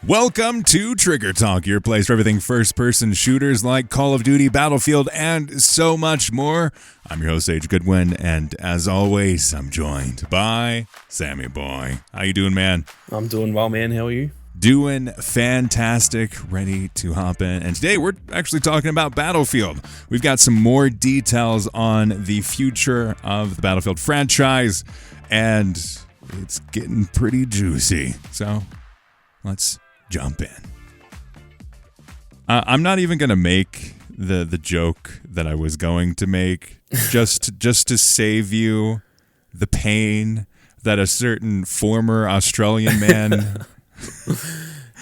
Welcome to Trigger Talk, your place for everything first-person shooters like Call of Duty, Battlefield, and so much more. I'm your host, Sage Goodwin, and as always, I'm joined by Sammy Boy. How you doing, man? I'm doing well, man. How are you? Doing fantastic, ready to hop in. And today we're actually talking about Battlefield. We've got some more details on the future of the Battlefield franchise, and it's getting pretty juicy. So let's jump in. I'm not even going to make the joke that I was going to make just to save you the pain that a certain former Australian man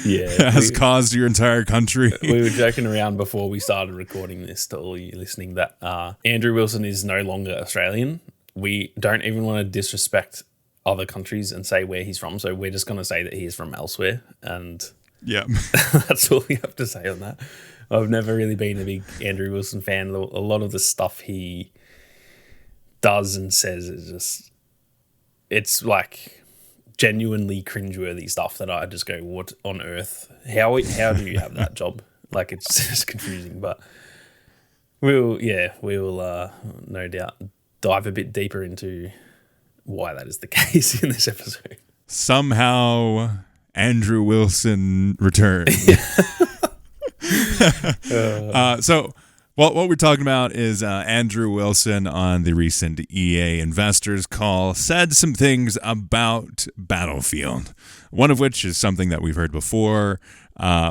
has caused your entire country. We were joking around before we started recording this to all you listening that Andrew Wilson is no longer Australian. We don't even want to disrespect other countries and say where he's from, so we're just going to say that he is from elsewhere, and yeah, that's all we have to say on that. I've never really been a big Andrew Wilson fan. A lot of the stuff he does and says is just, it's like genuinely cringeworthy stuff that I just go, what on earth? How do you have that job? Like, it's just confusing, but we'll no doubt dive a bit deeper into why that is the case in this episode. Somehow Andrew Wilson returned. So what we're talking about is Andrew Wilson on the recent EA investors call said some things about Battlefield, one of which is something that we've heard before,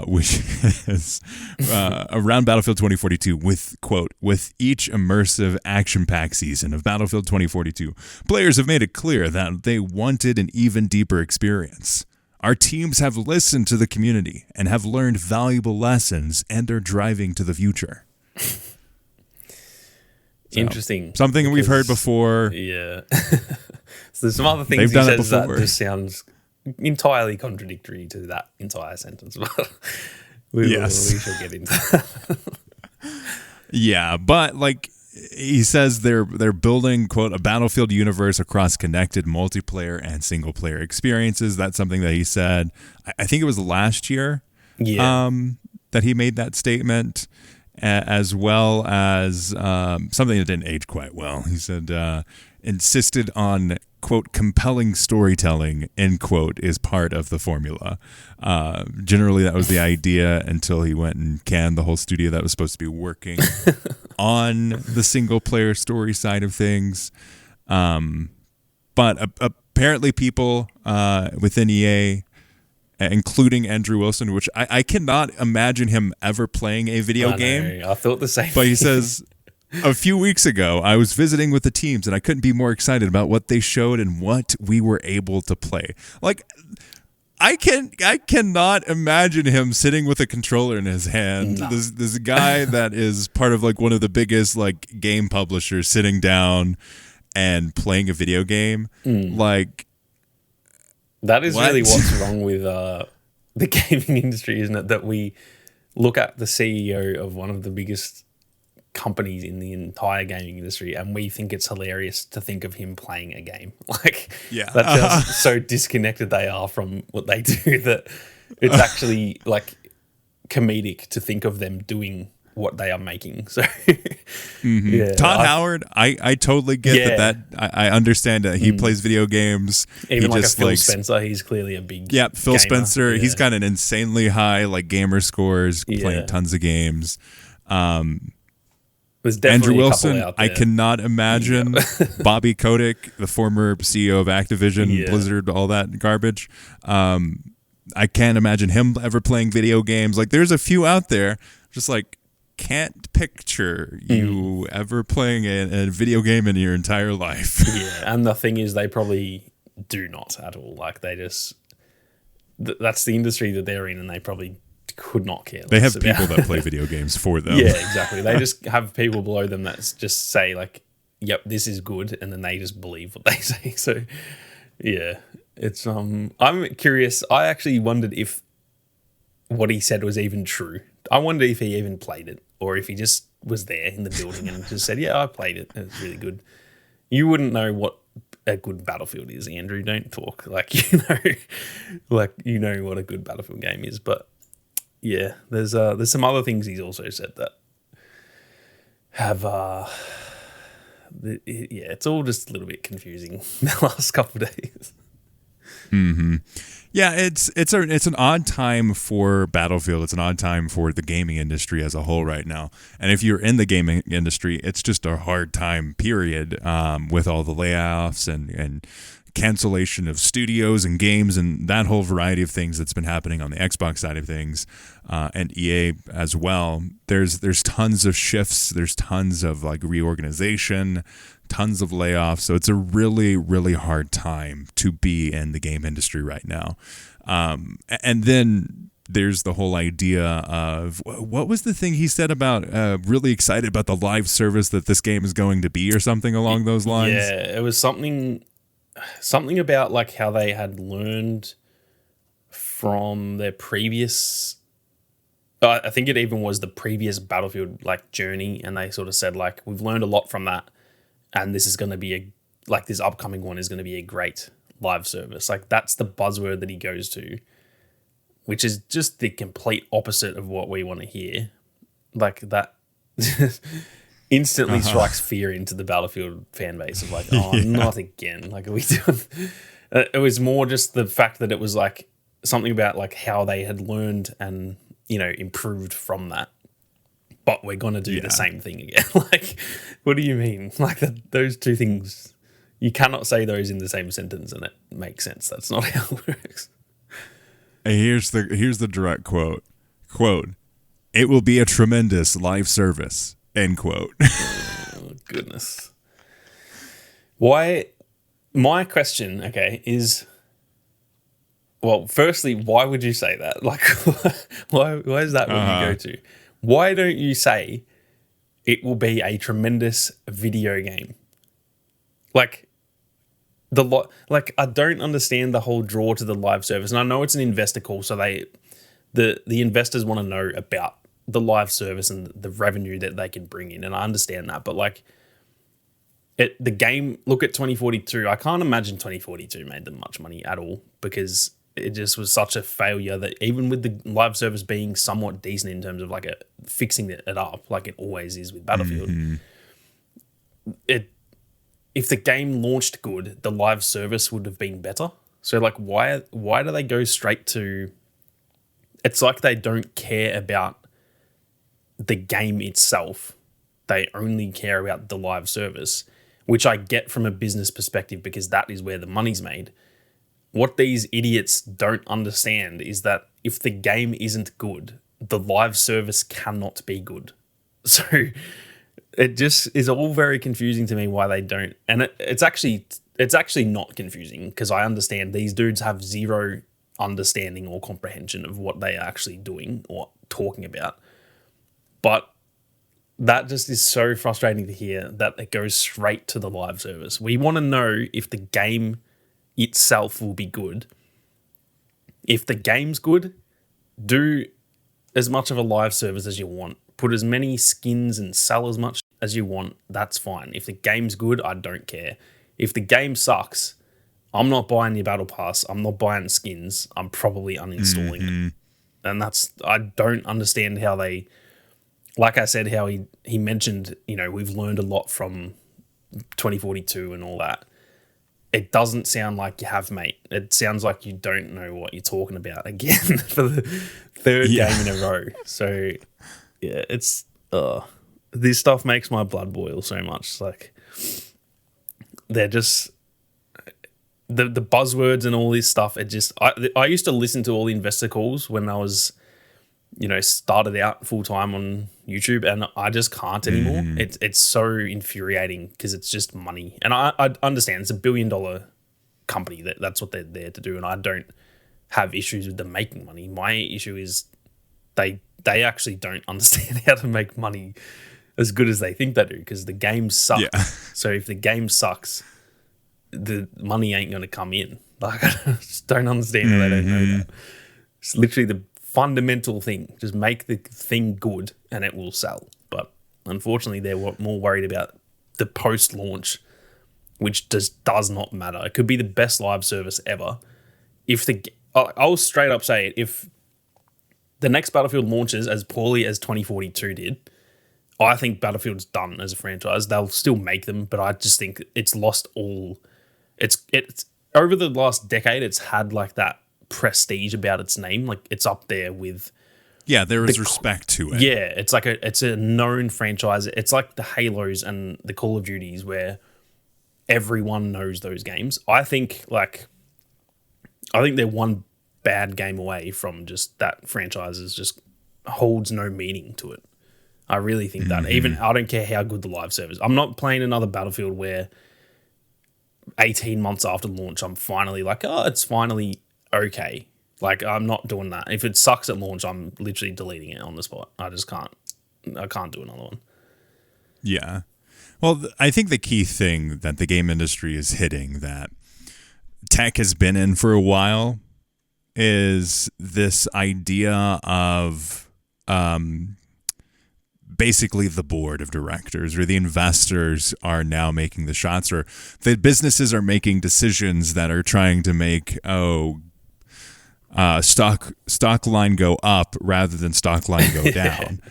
which is around Battlefield 2042 with, quote, with each immersive action-packed season of Battlefield 2042, players have made it clear that they wanted an even deeper experience. Our teams have listened to the community and have learned valuable lessons and are driving to the future. Interesting. Something we've heard before. Yeah. So there's some other things he says that just sounds entirely contradictory to that entire sentence. But we shall get into that. Yeah, but like he says they're building, quote, a Battlefield universe across connected multiplayer and single player experiences. That's something that he said, I think it was last year, that he made that statement, as well as something that didn't age quite well. He said, insisted on, quote, compelling storytelling, end quote, is part of the formula. Generally, that was the idea until he went and canned the whole studio that was supposed to be working on the single-player story side of things. But apparently people within EA, including Andrew Wilson, which I cannot imagine him ever playing a video game. I thought the same. But he says, a few weeks ago, I was visiting with the teams and I couldn't be more excited about what they showed and what we were able to play. Like, I cannot imagine him sitting with a controller in his hand. No. This guy that is part of like one of the biggest like game publishers sitting down and playing a video game. Like, that is really what's wrong with the gaming industry, isn't it? That we look at the CEO of one of the biggest companies in the entire gaming industry and we think it's hilarious to think of him playing a game. Like, that's just so disconnected they are from what they do that it's actually like comedic to think of them doing what they are making. So Todd Howard, I totally get that. I understand that he plays video games. Even like a Phil Spencer, he's clearly a big Phil gamer. Spencer, he's got an insanely high like gamer scores, playing tons of games. Andrew Wilson, I cannot imagine. Bobby Kotick, the former CEO of Activision, Blizzard, all that garbage. I can't imagine him ever playing video games. Like, there's a few out there, just like, can't picture you ever playing a video game in your entire life. Yeah, and the thing is, they probably do not at all. Like, they just, that's the industry that they're in, and they probably could not care less. They have people that play video games for them. Yeah, exactly. They just have people below them that just say like, yep, this is good, and then they just believe what they say. So yeah, it's I'm curious. I actually wondered if what he said was even true. I wonder if he even played it or if he just was there in the building and just said, yeah, I played it. It was really good. You wouldn't know what a good Battlefield is, Andrew. Don't talk like you know, like you know what a good Battlefield game is. But yeah, there's some other things he's also said that have it's all just a little bit confusing the last couple of days. Yeah, it's an odd time for Battlefield. It's an odd time for the gaming industry as a whole right now. And if you're in the gaming industry, it's just a hard time, period, with all the layoffs and cancellation of studios and games and that whole variety of things that's been happening on the Xbox side of things, and EA as well. There's tons of shifts. There's tons of like reorganization, tons of layoffs. So it's a really, really hard time to be in the game industry right now. And then there's the whole idea of what was the thing he said about really excited about the live service that this game is going to be or something along those lines. Yeah, it was something about like how they had learned from their previous I think it even was the previous Battlefield like journey, and they sort of said like we've learned a lot from that, and this is going to be this upcoming one is going to be a great live service. Like that's the buzzword that he goes to, which is just the complete opposite of what we want to hear. Like that instantly strikes fear into the Battlefield fan base of like, oh, not again. Like, are we doing? It was more just the fact that it was like something about like how they had learned and, you know, improved from that. But we're going to do the same thing again. Like, what do you mean? Like those two things, you cannot say those in the same sentence and it makes sense. That's not how it works. Here's the direct quote. Quote, "It will be a tremendous live service." End quote. Oh, goodness. Why? My question, okay, is, well, firstly, why would you say that? Like, why is that what you go to? Why don't you say it will be a tremendous video game? Like, I don't understand the whole draw to the live service. And I know it's an investor call, so the investors want to know about the live service and the revenue that they can bring in, and I understand that. But like, the game, look at 2042. I can't imagine 2042 made them much money at all, because it just was such a failure that even with the live service being somewhat decent in terms of like fixing it up, like it always is with Battlefield, if the game launched good, the live service would have been better. So like, why do they go straight to? It's like they don't care about the game itself. They only care about the live service, which I get from a business perspective because that is where the money's made. What these idiots don't understand is that if the game isn't good, the live service cannot be good. So it just is all very confusing to me why they don't. And it's actually not confusing, because I understand these dudes have zero understanding or comprehension of what they are actually doing or talking about. But that just is so frustrating to hear that it goes straight to the live service. We want to know if the game itself will be good. If the game's good, do as much of a live service as you want. Put as many skins and sell as much as you want. That's fine. If the game's good, I don't care. If the game sucks, I'm not buying your battle pass. I'm not buying skins. I'm probably uninstalling it. And I don't understand how they, like I said, how he mentioned, you know, we've learned a lot from 2042 and all that. It doesn't sound like you have, mate. It sounds like you don't know what you're talking about again for the third game in a row. So, yeah, it's this stuff makes my blood boil so much. It's like, they're just the buzzwords and all this stuff. It just I used to listen to all the investor calls when I was, you know, started out full time on YouTube, and I just can't anymore. It's so infuriating because it's just money, and I understand it's $1 billion company that's what they're there to do, and I don't have issues with them making money. My issue is they actually don't understand how to make money as good as they think they do, because the game sucks. Yeah. So if the game sucks, the money ain't going to come in. Like, I just don't understand how they don't know that. It's literally the fundamental thing. Just make the thing good and it will sell. But unfortunately, they're more worried about the post-launch which does not matter. It could be the best live service ever. I'll straight up say it, if the next Battlefield launches as poorly as 2042 did, I think Battlefield's done as a franchise. They'll still make them, but I just think it's lost all. It's over the last decade, it's had like that prestige about its name. Like it's up there with. Yeah, there is respect to it. Yeah, it's a known franchise. It's like the Halos and the Call of Duties where everyone knows those games. I think they're one bad game away from just that franchise just holds no meaning to it. I really think that. Even I don't care how good the live service. I'm not playing another Battlefield where 18 months after launch, I'm finally like, oh, it's finally okay. Like, I'm not doing that. If it sucks at launch, I'm literally deleting it on the spot. I can't do another one. Yeah. Well, I think the key thing that the game industry is hitting that tech has been in for a while is this idea of basically the board of directors or the investors are now making the shots, or the businesses are making decisions that are trying to make stock line go up rather than stock line go down.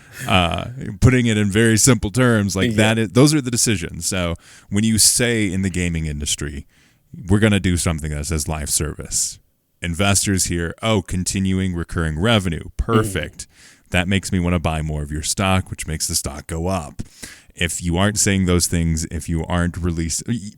Putting it in very simple terms, like those are the decisions. So when you say in the gaming industry, we're going to do something that says live service, investors hear, oh, continuing recurring revenue, perfect. That makes me want to buy more of your stock, which makes the stock go up. If you aren't saying those things, if you aren't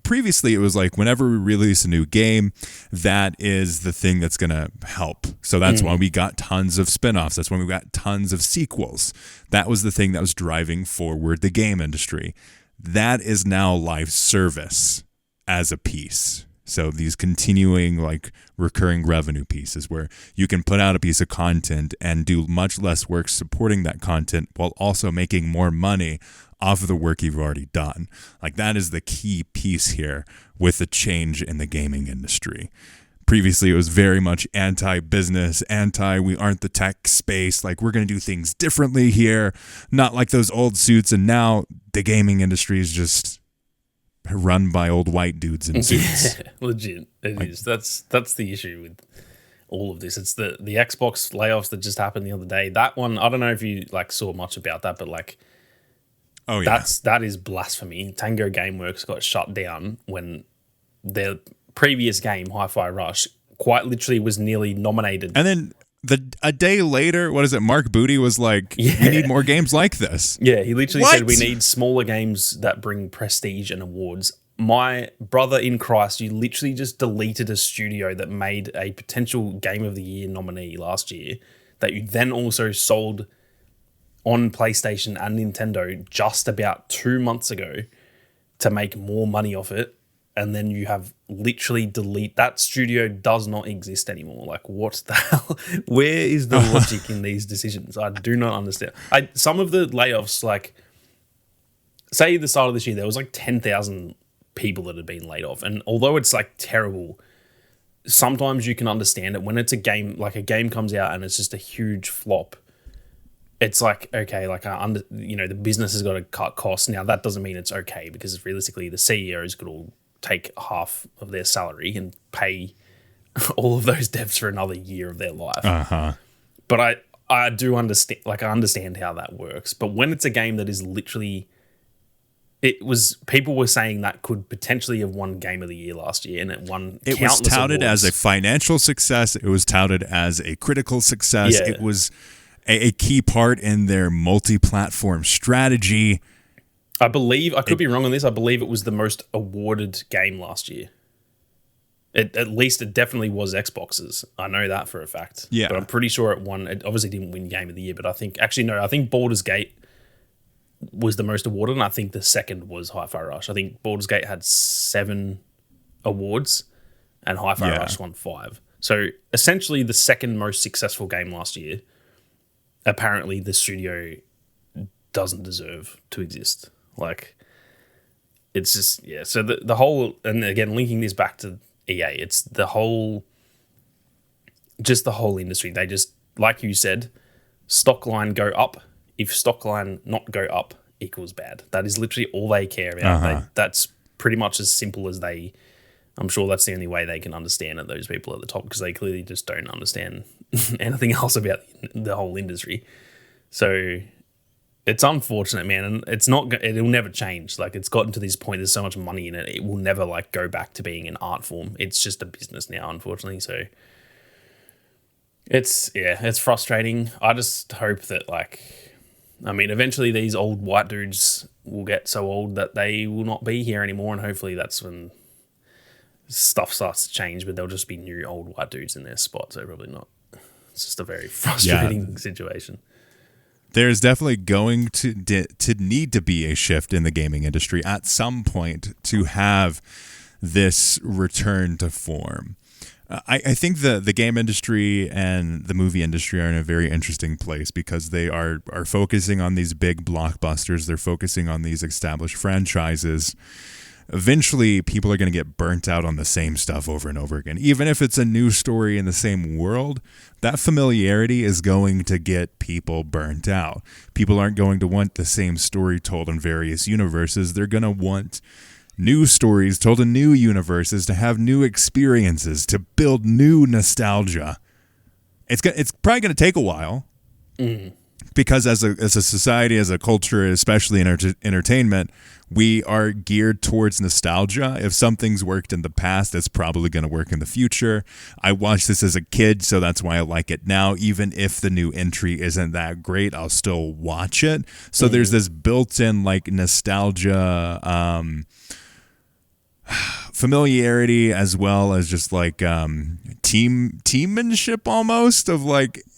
previously it was like whenever we release a new game, that is the thing that's going to help. So that's why we got tons of spinoffs. That's why we got tons of sequels. That was the thing that was driving forward the game industry. That is now live service as a piece. So these continuing like recurring revenue pieces where you can put out a piece of content and do much less work supporting that content while also making more money off of the work you've already done. Like that is the key piece here with the change in the gaming industry. Previously, it was very much anti-business, we aren't the tech space, like we're going to do things differently here, not like those old suits. And now the gaming industry is just run by old white dudes in suits. Yeah, legit. It is. That's the issue with all of this. It's the Xbox layoffs that just happened the other day. That one, I don't know if you like saw much about that, but like, oh yeah, that is blasphemy. Tango Gameworks got shut down when their previous game, Hi-Fi Rush, quite literally was nearly nominated. And then a day later, what is it? Mark Booty was like, we need more games like this. Yeah, he literally said we need smaller games that bring prestige and awards. My brother in Christ, you literally just deleted a studio that made a potential Game of the Year nominee last year that you then also sold on PlayStation and Nintendo just about 2 months ago to make more money off it. And then you have literally that studio does not exist anymore. Like, what the hell? Where is the logic in these decisions? I do not understand. Some of the layoffs, like, say the start of this year, there was like 10,000 people that had been laid off. And although it's like terrible, sometimes you can understand it when it's a game comes out and it's just a huge flop. It's like, okay, like the business has got to cut costs. Now that doesn't mean it's okay because realistically the CEOs could all take half of their salary and pay all of those devs for another year of their life. But I do understand, like I understand how that works. But when it's a game that is literally, people were saying that could potentially have won Game of the Year last year, and it won. It was touted as a financial success. It was touted as a critical success. Yeah. It was a key part in their multi-platform strategy. I believe, I could be wrong on this, I believe it was the most awarded game last year. At least it definitely was Xbox's. I know that for a fact. Yeah. But I'm pretty sure it won. It obviously didn't win Game of the Year, but I think Baldur's Gate was the most awarded, and I think the second was Hi-Fi Rush. I think Baldur's Gate had 7 awards, and Hi-Fi Rush won 5. So essentially the second most successful game last year. Apparently the studio doesn't deserve to exist. Like, it's just, yeah. So the whole, and again, linking this back to EA, it's the whole industry. They just, like you said, stock line go up. If stock line not go up equals bad. That is literally all they care about. That's pretty much as simple as I'm sure that's the only way they can understand it, those people at the top, because they clearly just don't understand anything else about the whole industry. So it's unfortunate, man, and it'll never change. Like, it's gotten to this point, there's so much money in it, it will never like go back to being an art form. It's just a business now, unfortunately. So it's frustrating. I just hope that eventually these old white dudes will get so old that they will not be here anymore, and hopefully that's when stuff starts to change, but there'll just be new old white dudes in their spot, so probably not. It's just a very frustrating situation. There's definitely going to need to be a shift in the gaming industry at some point to have this return to form. I think the game industry and the movie industry are in a very interesting place because they are focusing on these big blockbusters. They're focusing on these established franchises. Eventually, people are going to get burnt out on the same stuff over and over again. Even if it's a new story in the same world, that familiarity is going to get people burnt out. People aren't going to want the same story told in various universes. They're going to want new stories told in new universes, to have new experiences, to build new nostalgia. It's probably going to take a while. Because as a society, as a culture, especially in entertainment, we are geared towards nostalgia. If something's worked in the past, it's probably going to work in the future. I watched this as a kid, so that's why I like it now. Even if the new entry isn't that great, I'll still watch it. So there's this built-in nostalgia, familiarity, as well as just teammanship almost, of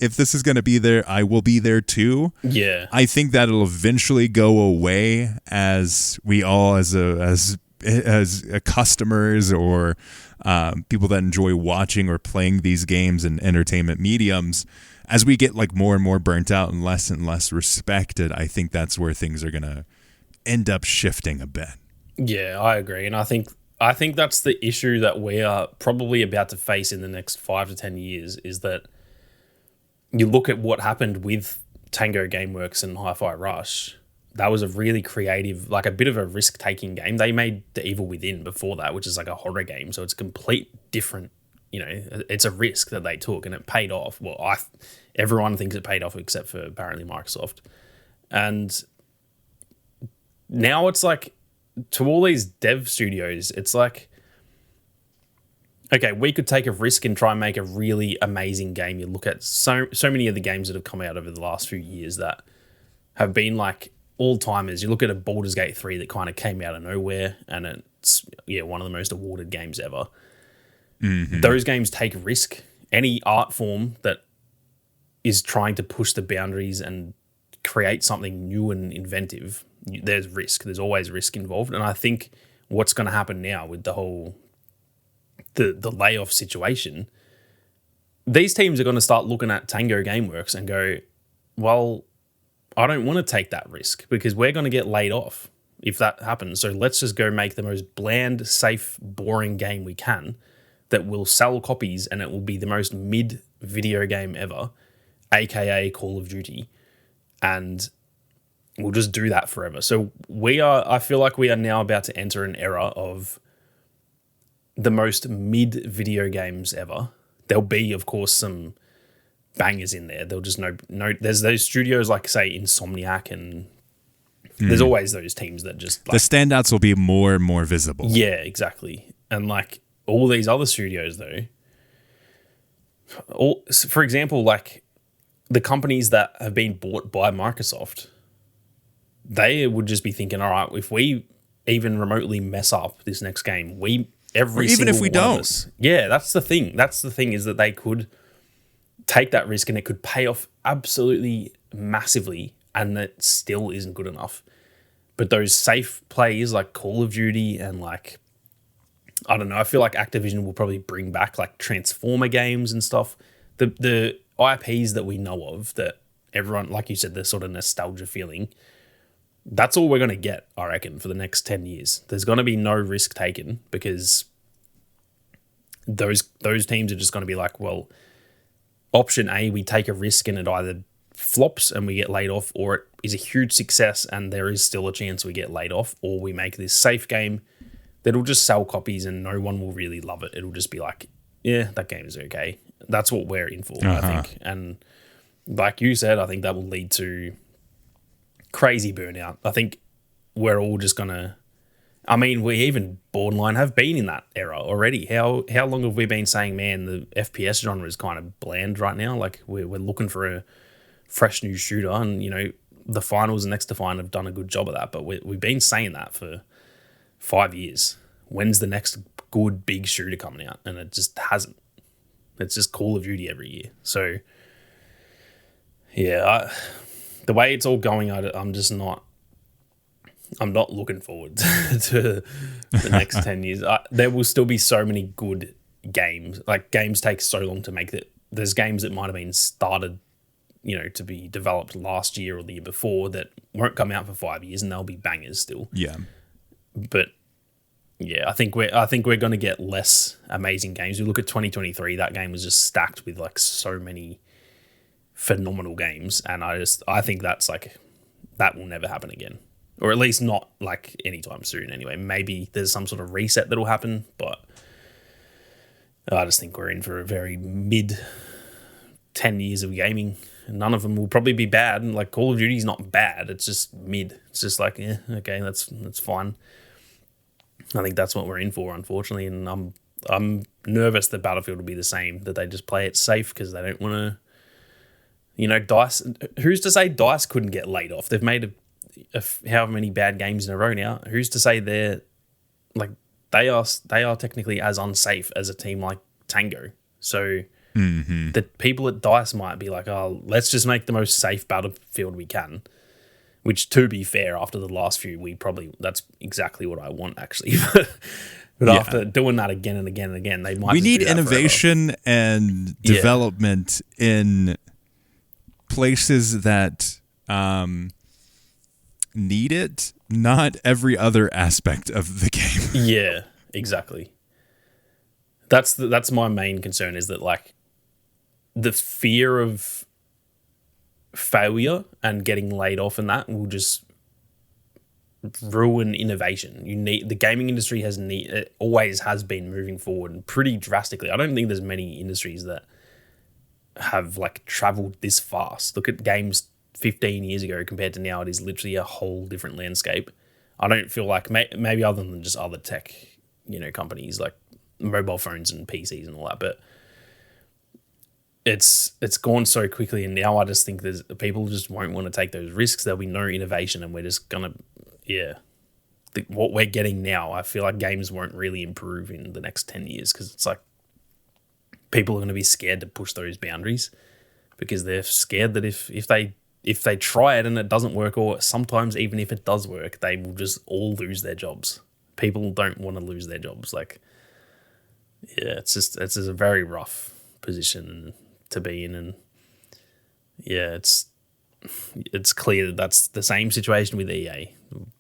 if this is going to be there, I will be there too. Yeah, I think that'll eventually go away as we all as customers or people that enjoy watching or playing these games and entertainment mediums, as we get more and more burnt out and less respected. I think that's where things are going to end up shifting a bit. Yeah, I agree, and I think that's the issue that we are probably about to face in the next 5 to 10 years, is that you look at what happened with Tango Gameworks and Hi-Fi Rush. That was a really creative, a bit of a risk-taking game. They made The Evil Within before that, which is a horror game, so it's a complete different, it's a risk that they took, and it paid off. Well, everyone thinks it paid off except for apparently Microsoft. And now it's to all these dev studios, it's okay, we could take a risk and try and make a really amazing game. You look at so many of the games that have come out over the last few years that have been all-timers. You look at a Baldur's Gate 3 that kind of came out of nowhere, and it's one of the most awarded games ever. Mm-hmm. Those games take risk. Any art form that is trying to push the boundaries and create something new and inventive, there's risk. There's always risk involved. And I think what's going to happen now with the whole the layoff situation, these teams are going to start looking at Tango Gameworks and go, well, I don't want to take that risk because we're going to get laid off if that happens. So let's just go make the most bland, safe, boring game we can that will sell copies, and it will be the most mid video game ever, aka Call of Duty. And we'll just do that forever. So I feel like we are now about to enter an era of the most mid video games ever. There'll be, of course, some bangers in there. There'll just there's those studios say Insomniac, and there's always those teams that just the standouts will be more and more visible. Yeah, exactly. And all these other studios though, for example, the companies that have been bought by Microsoft, they would just be thinking, all right, if we even remotely mess up this next game, even if we don't. Yeah, that's the thing. That's the thing, is that they could take that risk and it could pay off absolutely massively, and that still isn't good enough. But those safe plays like Call of Duty and I don't know, I feel like Activision will probably bring back Transformer games and stuff. The IPs that we know of that everyone, like you said, the sort of nostalgia feeling, that's all we're going to get, I reckon, for the next 10 years. There's going to be no risk taken because those teams are just going to be well, option A, we take a risk and it either flops and we get laid off, or it is a huge success and there is still a chance we get laid off, or we make this safe game, that'll just sell copies and no one will really love it. It'll just be like, yeah, that game is okay. That's what we're in for, I think. And like you said, I think that will lead to crazy burnout. I think we're all just gonna. I mean, we even borderline have been in that era already. How long have we been saying, man, the FPS genre is kind of bland right now? Like we're looking for a fresh new shooter, and the finals and next to Define have done a good job of that. But we've been saying that for 5 years. When's the next good big shooter coming out? And it just hasn't. It's just Call of Duty every year. So yeah, the way it's all going, I'm just not. I'm not looking forward to the next 10 years. There will still be so many good games. Like, games take so long to make that. There's games that might have been started, to be developed last year or the year before that won't come out for 5 years, and they'll be bangers still. Yeah. But yeah, I think we're going to get less amazing games. We look at 2023, that game was just stacked with like so many phenomenal games, and I think that's like that will never happen again. Or at least not like anytime soon anyway. Maybe there's some sort of reset that'll happen, but I just think we're in for a very mid 10 years of gaming. None of them will probably be bad. Like Call of Duty's not bad. It's just mid. It's just like, yeah, okay, that's fine. I think that's what we're in for, unfortunately. And I'm nervous that Battlefield will be the same, that they just play it safe because they don't want to, DICE. Who's to say DICE couldn't get laid off? They've made however many bad games in a row now. Who's to say they're like they are technically as unsafe as a team like Tango? So the people at DICE might be like, oh, let's just make the most safe Battlefield we can. Which, to be fair, after the last few, that's exactly what I want actually. But after doing that again and again and again, they might. We need innovation and development in places that need it, not every other aspect of the game. Yeah, exactly. That's my main concern, is that like the fear of failure and getting laid off and that will just ruin innovation. The gaming industry it always has been moving forward pretty drastically. I don't think there's many industries that have like traveled this fast. Look at games 15 years ago compared to now. It is literally a whole different landscape. I don't feel like maybe other than just other tech, companies like mobile phones and PCs and all that, but it's gone so quickly, and now I just think people just won't want to take those risks. There'll be no innovation, and we're just gonna, what we're getting now, I feel like games won't really improve in the next 10 years because it's like people are going to be scared to push those boundaries because they're scared that if they try it and it doesn't work, or sometimes even if it does work, they will just all lose their jobs. People don't want to lose their jobs. Like, yeah, it's a very rough position to be in, and yeah, it's clear that that's the same situation with EA,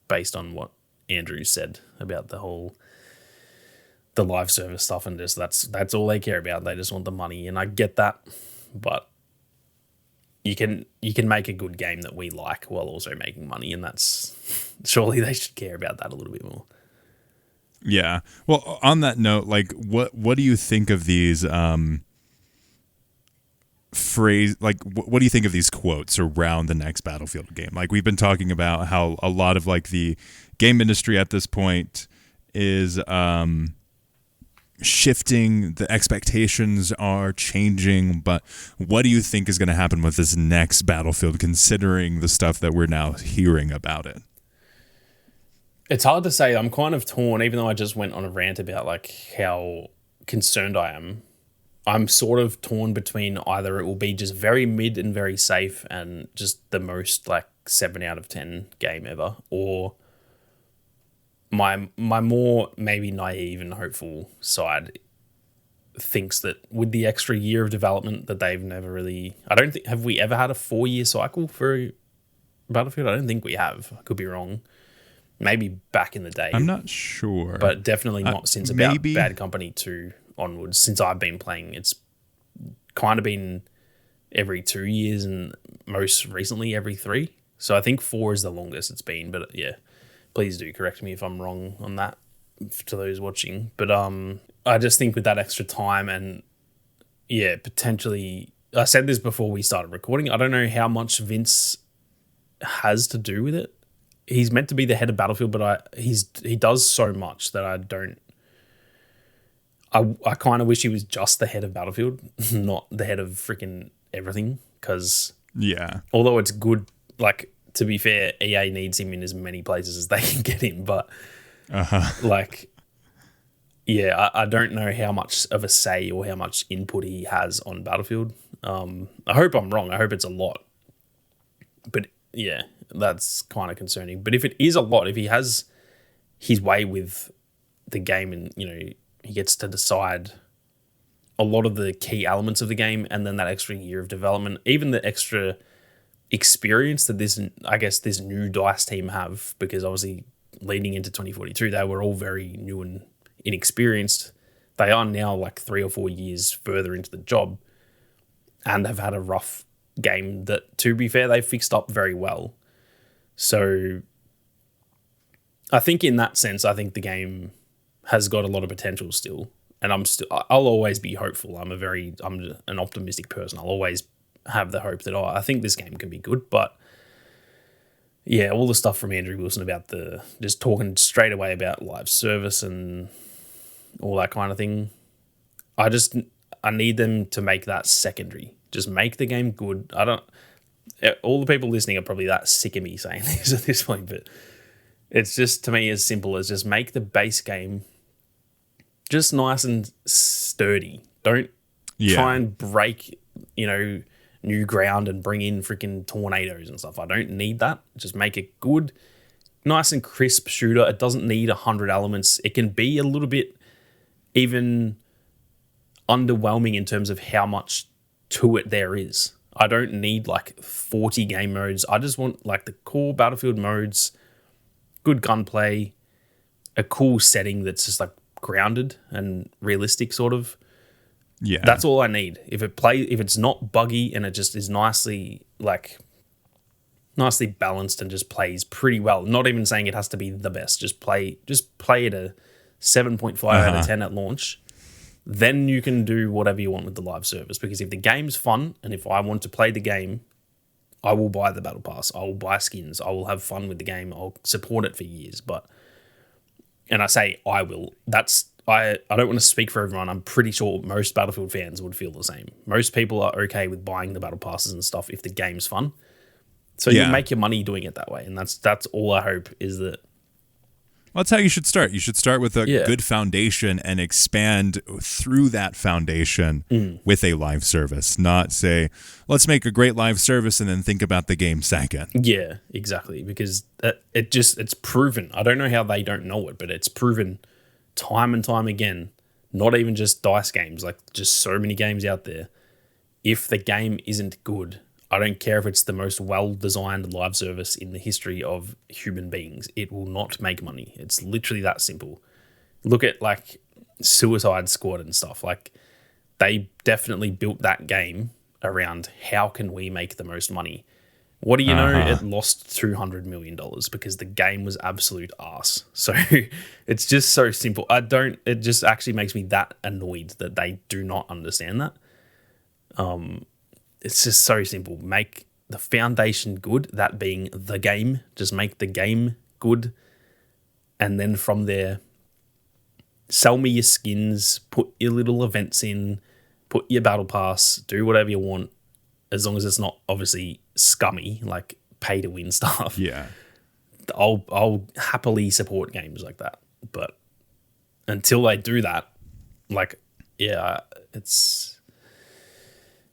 based on what Andrew said about the live service stuff, and just that's all they care about. They just want the money, and I get that, but you can make a good game that we like while also making money, and that's surely they should care about that a little bit more. Yeah. Well, on that note, like what do you think of these what do you think of these quotes around the next Battlefield game? Like, we've been talking about how a lot of like the game industry at this point is shifting, the expectations are changing, but what do you think is going to happen with this next Battlefield, considering the stuff that we're now hearing about it? It's hard to say. I'm kind of torn, even though I just went on a rant about like how concerned I am. I'm sort of torn between either it will be just very mid and very safe and just the most like 7 out of 10 game ever, or my more maybe naive and hopeful side thinks that with the extra year of development that they've never really... have we ever had a 4-year cycle for Battlefield? I don't think we have. I could be wrong. Maybe back in the day. I'm not sure. But definitely not since about Bad Company 2 onwards. Since I've been playing, it's kind of been every 2 years and most recently every 3. So I think 4 is the longest it's been. But yeah, please do correct me if I'm wrong on that. to those watching. But I just think with that extra time and potentially, I said this before we started recording, I don't know how much Vince has to do with it. He's meant to be the head of Battlefield, but he does so much that I don't. I kind of wish he was just the head of Battlefield, not the head of freaking everything. Because although it's good, like, to be fair, EA needs him in as many places as they can get him. But I don't know how much of a say or how much input he has on Battlefield. I hope I'm wrong. I hope it's a lot. But yeah, that's kind of concerning. But if it is a lot, if he has his way with the game and, he gets to decide a lot of the key elements of the game, and then that extra year of development, even the extra experience that this new DICE team have, because obviously leading into 2042, they were all very new and inexperienced. They are now like 3 or 4 years further into the job and have had a rough game that, to be fair, they fixed up very well. So I think in that sense, I think the game has got a lot of potential still. And I'll always be hopeful. I'm an optimistic person. I'll always have the hope that, I think this game can be good. But yeah, all the stuff from Andrew Wilson about just talking straight away about live service and all that kind of thing. I need them to make that secondary. Just make the game good. All the people listening are probably that sick of me saying this at this point, but it's just, to me, as simple as just make the base game just nice and sturdy. Don't try and break, new ground and bring in freaking tornadoes and stuff. I don't need that. Just make it good, nice and crisp shooter. It doesn't need 100 elements. It can be a little bit even underwhelming in terms of how much to it there is. I don't need like 40 game modes. I just want like the core Battlefield modes, good gunplay, a cool setting that's just like grounded and realistic, sort of. Yeah, that's all I need. If it's not buggy and it just is nicely balanced and just plays pretty well. Not even saying it has to be the best. Just play at a 7.5 out of 10 at launch. Then you can do whatever you want with the live service. Because if the game's fun and if I want to play the game, I will buy the battle pass. I will buy skins. I will have fun with the game. I'll support it for years. And I say I will. I don't want to speak for everyone. I'm pretty sure most Battlefield fans would feel the same. Most people are okay with buying the battle passes and stuff if the game's fun. So you make your money doing it that way. And that's all I hope is that. Well, that's how you should start. You should start with a good foundation and expand through that foundation with a live service. Not say, let's make a great live service and then think about the game second. Yeah, exactly. Because it's proven. I don't know how they don't know it, but it's proven time and time again, not even just DICE games, like just so many games out there. If the game isn't good, I don't care if it's the most well-designed live service in the history of human beings, it will not make money. It's literally that simple. Look at like Suicide Squad and stuff. Like they definitely built that game around how can we make the most money. What do you know? It lost $200 million because the game was absolute arse. So it's just so simple. It just actually makes me that annoyed that they do not understand that. It's just so simple. Make the foundation good, that being the game. Just make the game good. And then from there, sell me your skins, put your little events in, put your battle pass, do whatever you want, as long as it's not obviously scummy, like pay to win stuff. Yeah. I'll happily support games like that. But until they do that,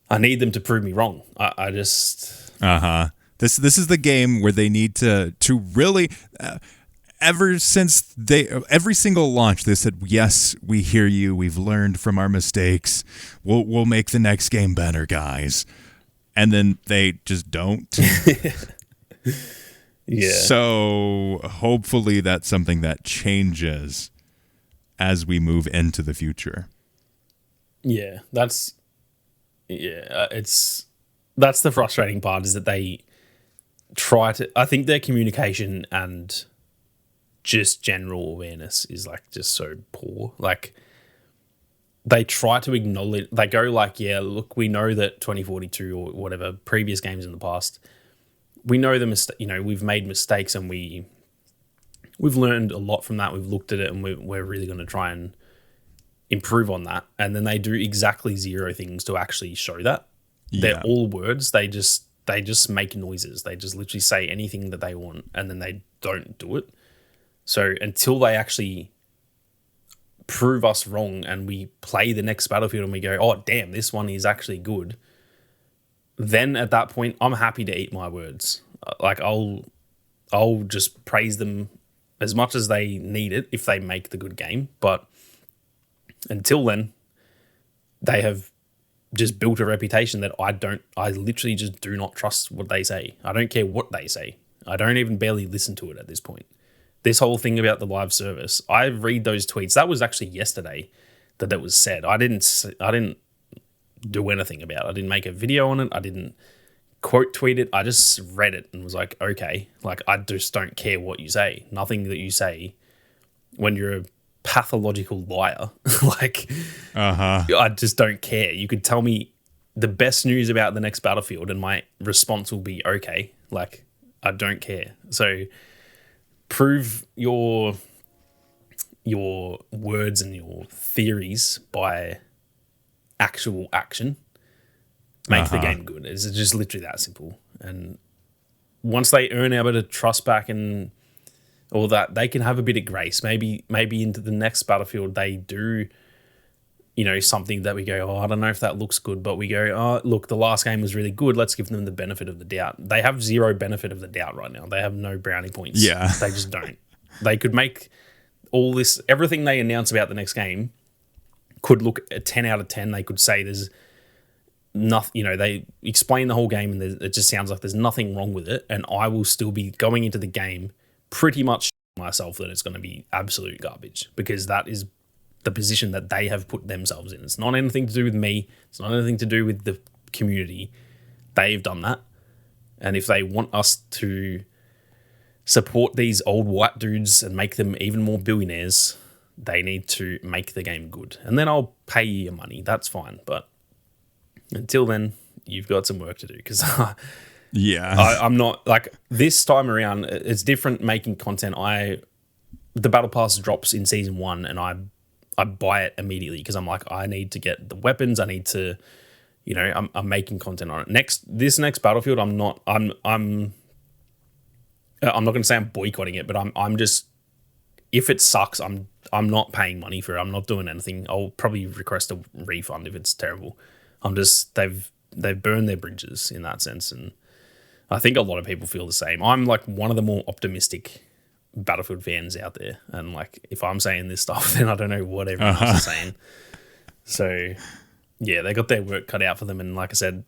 I need them to prove me wrong. I just... This is the game where they need to really... every single launch, they said, yes, we hear you. We've learned from our mistakes. We'll make the next game better, guys. And then they just don't. Yeah. So hopefully that's something that changes as we move into the future. Yeah, that's the frustrating part, is that they try to... I think their communication and just general awareness is like just so poor. Like they try to acknowledge, they go like, yeah, look, we know that 2042 or whatever previous games in the past, we know we've made mistakes and we've learned a lot from that. We've looked at it and we're really going to try and improve on that. And then they do exactly zero things to actually show that. Yeah. They're all words. They just make noises. They just literally say anything that they want and then they don't do it. So until they actually prove us wrong and we play the next Battlefield and we go, oh, damn, this one is actually good, then at that point, I'm happy to eat my words. Like I'll just praise them as much as they need it if they make the good game. But until then, they have just built a reputation that I literally just do not trust what they say. I don't care what they say. I don't even barely listen to it at this point. This whole thing about the live service, I read those tweets. That was actually yesterday that was said. I didn't do anything about it. I didn't make a video on it. I didn't quote tweet it. I just read it and was like, okay, like I just don't care what you say. Nothing that you say when you're a pathological liar, like I just don't care. You could tell me the best news about the next Battlefield and my response will be okay. Like I don't care. So prove your words and your theories by actual action. Make the game good. It's just literally that simple. And once they earn a bit of trust back and all that, they can have a bit of grace. Maybe into the next Battlefield they do, something that we go, oh, I don't know if that looks good, but we go, oh, look, the last game was really good. Let's give them the benefit of the doubt. They have zero benefit of the doubt right now. They have no brownie points. Yeah. They just don't. They could make all this, everything they announce about the next game could look a 10 out of 10. They could say there's nothing, they explain the whole game and it just sounds like there's nothing wrong with it. And I will still be going into the game pretty much myself that it's going to be absolute garbage because that is the position that they have put themselves in. It's not anything to do with me. It's not anything to do with the community. They've done that. And if they want us to support these old white dudes and make them even more billionaires, they need to make the game good. And then I'll pay you your money. That's fine. But until then, you've got some work to do because I'm not like this time around. It's different making content. The Battle Pass drops in season 1 and I buy it immediately because I'm like, I need to get the weapons. I need to, I'm making content on it. This next Battlefield, I'm not going to say I'm boycotting it, but I'm just, if it sucks, I'm not paying money for it. I'm not doing anything. I'll probably request a refund if it's terrible. They've burned their bridges in that sense. And I think a lot of people feel the same. I'm like one of the more optimistic Battlefield fans out there. And like, if I'm saying this stuff, then I don't know what everyone else is saying. So yeah, they got their work cut out for them. And like I said,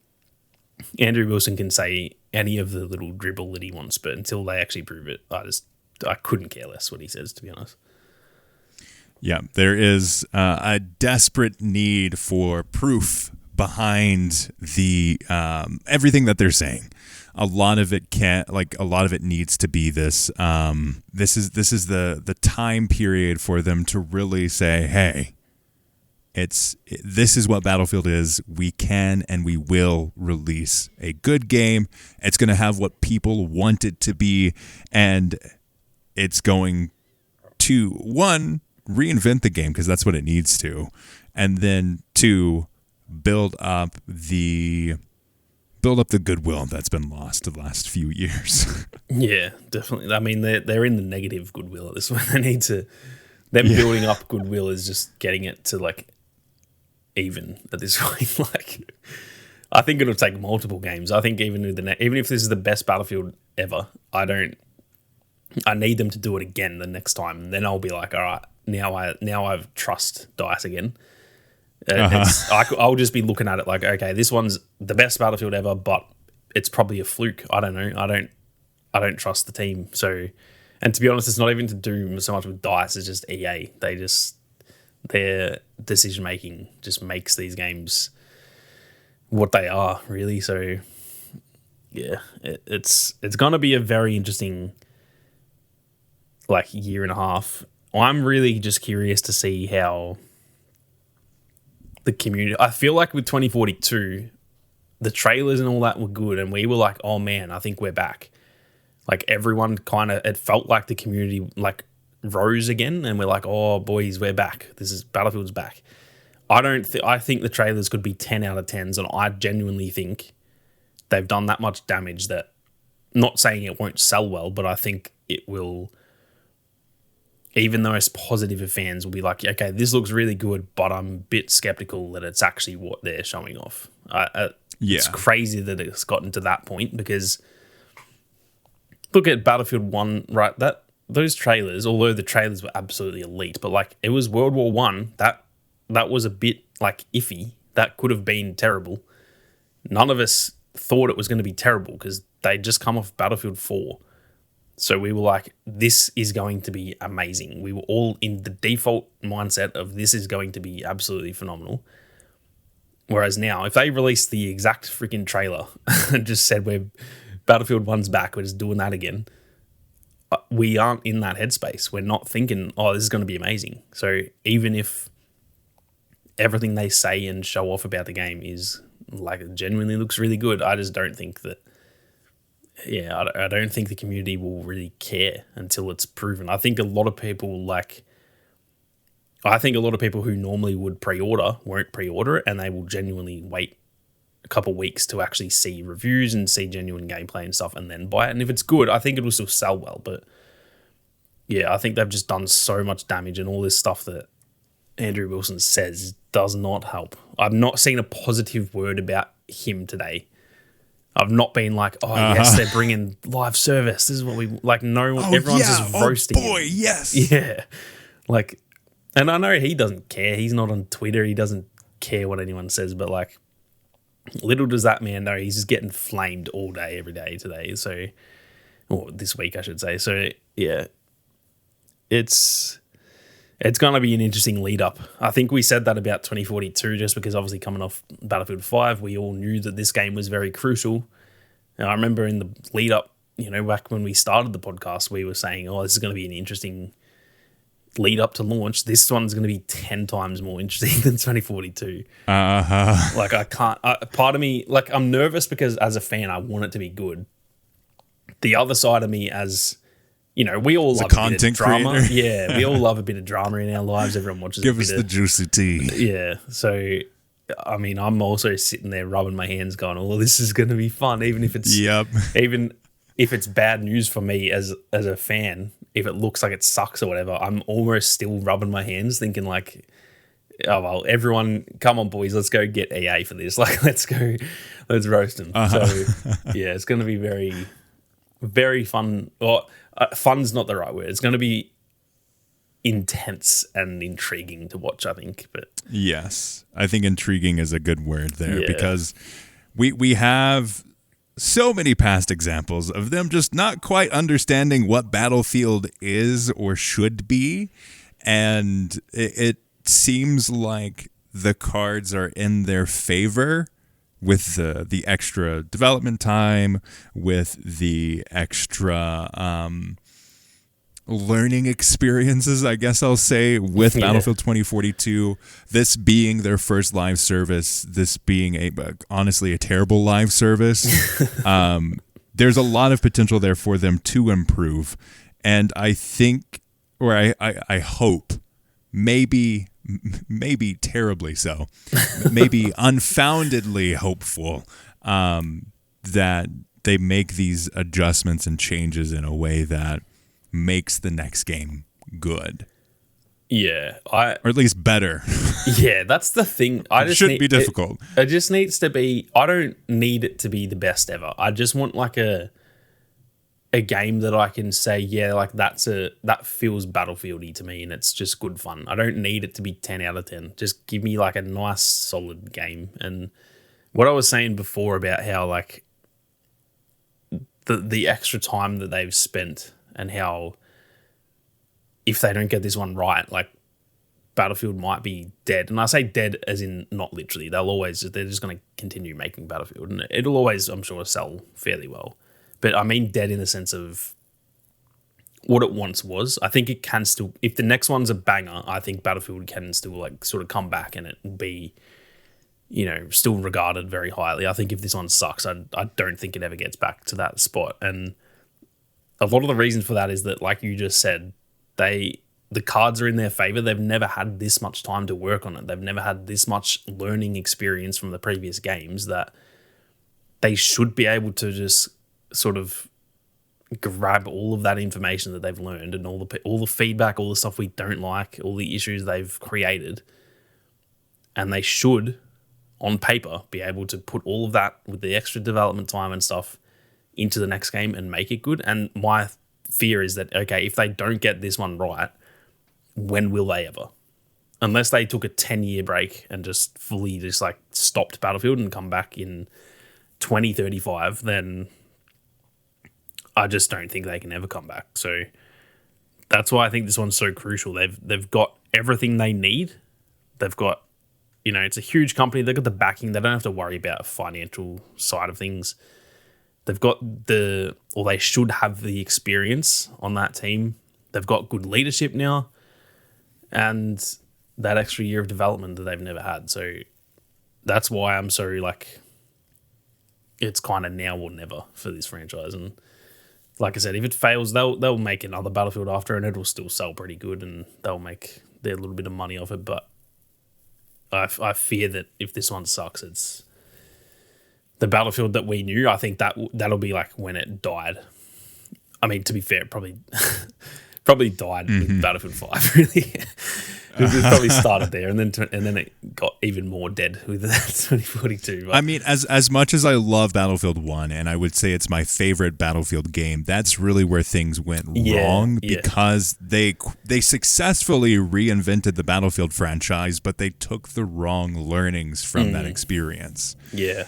Andrew Wilson can say any of the little dribble that he wants, but until they actually prove it, I couldn't care less what he says, to be honest. Yeah, there is a desperate need for proof behind the everything that they're saying. A lot of it needs to be this. This is the time period for them to really say, hey, this is what Battlefield is. We can and we will release a good game. It's going to have what people want it to be, and it's going to, one, reinvent the game because that's what it needs to, and then two, build up the goodwill that's been lost the last few years. Yeah, definitely. I mean, they're in the negative goodwill at this point. They need to. Building up goodwill is just getting it to like even at this point. Like, I think it'll take multiple games. I think even if this is the best Battlefield ever, I need them to do it again the next time. And then I'll be like, all right, now I trust DICE again. I'll just be looking at it like, okay, this one's the best Battlefield ever, but it's probably a fluke. I don't know. I don't trust the team. So, and to be honest, it's not even to do so much with DICE. It's just EA. Their decision making just makes these games what they are, really. So, yeah, it's going to be a very interesting like year and a half. I'm really just curious to see how the community. I feel like with 2042, the trailers and all that were good, and we were like, "Oh man, I think we're back." Like everyone kind of, it felt like the community like rose again, and we're like, "Oh boys, we're back. This is Battlefield's back." I think the trailers could be 10 out of 10s, and I genuinely think they've done that much damage that. Not saying it won't sell well, but I think it will. Even the most positive of fans will be like, okay, this looks really good, but I'm a bit skeptical that it's actually what they're showing off. It's crazy that it's gotten to that point because look at Battlefield 1, right? Those trailers, although the trailers were absolutely elite, but like it was World War 1, that was a bit like iffy. That could have been terrible. None of us thought it was going to be terrible because they'd just come off Battlefield 4. So we were like, this is going to be amazing. We were all in the default mindset of this is going to be absolutely phenomenal. Whereas now, if they release the exact freaking trailer and just said we're Battlefield 1's back, we're just doing that again, we aren't in that headspace. We're not thinking, oh, this is going to be amazing. So even if everything they say and show off about the game is like it genuinely looks really good, I just don't think that. Yeah, I don't think the community will really care until it's proven. I think a lot of people who normally would pre-order won't pre-order it, and they will genuinely wait a couple of weeks to actually see reviews and see genuine gameplay and stuff, and then buy it. And if it's good, I think it will still sell well. But yeah, I think they've just done so much damage, and all this stuff that Andrew Wilson says does not help. I've not seen a positive word about him today. I've not been like, oh, yes, they're bringing live service. This is what we like. No one, everyone's just roasting. Oh, boy, yes. Yeah. Like, and I know he doesn't care. He's not on Twitter. He doesn't care what anyone says. But, like, little does that man know he's just getting flamed all day, every day today. So, or this week, I should say. So, yeah, it's going to be an interesting lead up. I think we said that about 2042 just because obviously coming off Battlefield 5, we all knew that this game was very crucial. And I remember in the lead up, back when we started the podcast, we were saying, oh, this is going to be an interesting lead up to launch. This one's going to be 10 times more interesting than 2042. Like I can't, part of me, like I'm nervous because as a fan, I want it to be good. The other side of me as... we all love a bit of drama. Creator. Yeah, we all love a bit of drama in our lives. Everyone watches. Give us the juicy tea. Yeah. So, I mean, I'm also sitting there rubbing my hands, going, "Oh, this is going to be fun," even if it's even if it's bad news for me as a fan. If it looks like it sucks or whatever, I'm almost still rubbing my hands, thinking like, "Oh well, everyone, come on, boys, let's go get EA for this. Like, let's roast them." So, yeah, it's going to be very, very fun. Well, fun's not the right word. It's going to be intense and intriguing to watch, I think. But yes, I think intriguing is a good word there because we have so many past examples of them just not quite understanding what Battlefield is or should be, and it seems like the cards are in their favor with the extra development time, with the extra learning experiences, I guess I'll say, with Battlefield 2042, this being their first live service, this being honestly a terrible live service. There's a lot of potential there for them to improve. And I think, or I hope, maybe terribly so, maybe unfoundedly hopeful that they make these adjustments and changes in a way that makes the next game good. Yeah, or at least better. Yeah, that's the thing. It shouldn't be difficult. It just needs to be. I don't need it to be the best ever. I just want like a game that I can say, yeah, like that feels Battlefieldy to me, and it's just good fun. I don't need it to be 10 out of 10. Just give me like a nice, solid game. And what I was saying before about how like the extra time that they've spent and how if they don't get this one right, like Battlefield might be dead. And I say dead as in not literally. They're just going to continue making Battlefield, and it'll always, I'm sure, sell fairly well. But I mean dead in the sense of what it once was. I think it can still, if the next one's a banger, I think Battlefield can still like sort of come back and it will be, still regarded very highly. I think if this one sucks, I don't think it ever gets back to that spot. And a lot of the reasons for that is that, like you just said, the cards are in their favor. They've never had this much time to work on it. They've never had this much learning experience from the previous games that they should be able to just sort of grab all of that information that they've learned and all the feedback, all the stuff we don't like, all the issues they've created, and they should, on paper, be able to put all of that with the extra development time and stuff into the next game and make it good. And my fear is that, okay, if they don't get this one right, when will they ever? Unless they took a 10-year break and just fully just like stopped Battlefield and come back in 2035, then I just don't think they can ever come back. So that's why I think this one's so crucial. They've got everything they need. They've got, it's a huge company. They've got the backing. They don't have to worry about financial side of things. They've got they should have the experience on that team. They've got good leadership now and that extra year of development that they've never had. So that's why I'm so like, it's kind of now or never for this franchise. And like I said, if it fails, they'll make another Battlefield after, and it'll still sell pretty good, and they'll make their little bit of money off it. But I fear that if this one sucks, it's the Battlefield that we knew. I think that'll be like when it died. I mean, to be fair, it probably died with Battlefield 5. Really, it probably started there, and then it got even more dead with 2042. But. I mean, as much as I love Battlefield 1, and I would say it's my favorite Battlefield game, that's really where things went wrong because they successfully reinvented the Battlefield franchise, but they took the wrong learnings from that experience. Yeah.